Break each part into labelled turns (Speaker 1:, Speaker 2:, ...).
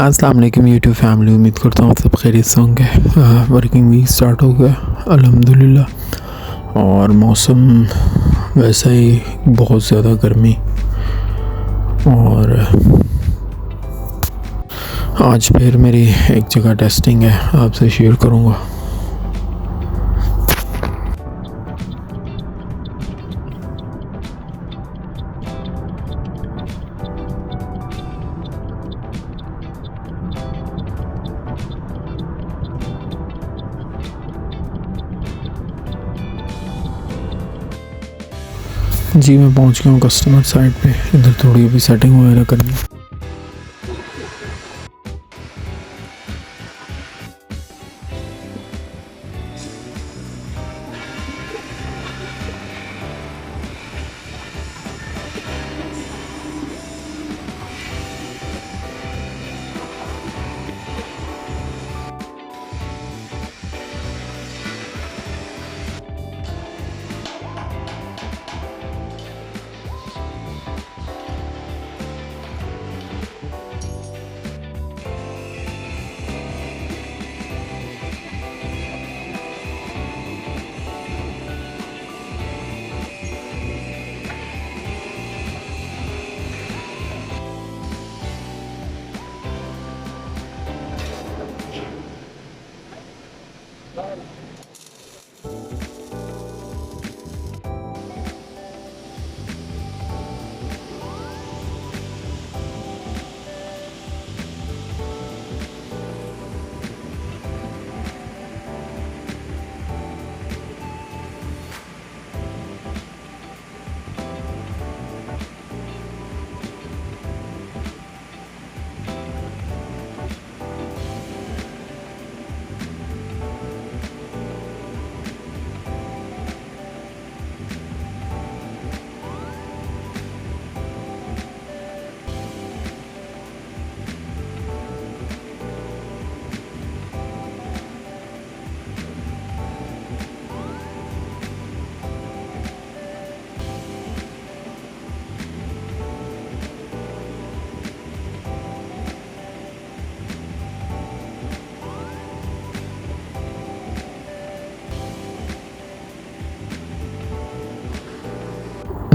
Speaker 1: अस्सलाम वालेकुम YouTube family. उम्मीद करता हूँ आप सब खैरियत से होंगे। वर्किंग वीक स्टार्ट हो गया अल्हम्दुलिल्लाह। और मौसम वैसा ही, बहुत ज़्यादा गर्मी। और आज फिर मेरी एक जगह टेस्टिंग है, आपसे शेयर करूँगा। जी मैं पहुंच गया हूँ कस्टमर साइड पे। इधर थोड़ी अभी सेटिंग वगैरह करनी है।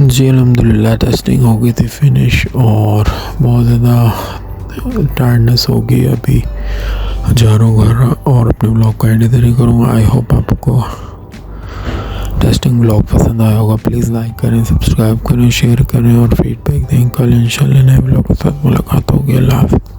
Speaker 1: जी अल्हम्दुलिल्लाह टेस्टिंग हो गई थी फिनिश, और बहुत ज़्यादा टायर्डनेस हो गई। अभी जा रहा हूँ घर और अपने ब्लॉग का एडिटिंग करूँगा। आई होप आपको टेस्टिंग ब्लॉग पसंद आया होगा। प्लीज़ लाइक करें, सब्सक्राइब करें, शेयर करें और फीडबैक दें। कल इंशाल्लाह नए ब्लॉग के साथ मुलाकात होगी। अल्लाह हाफ़िज़।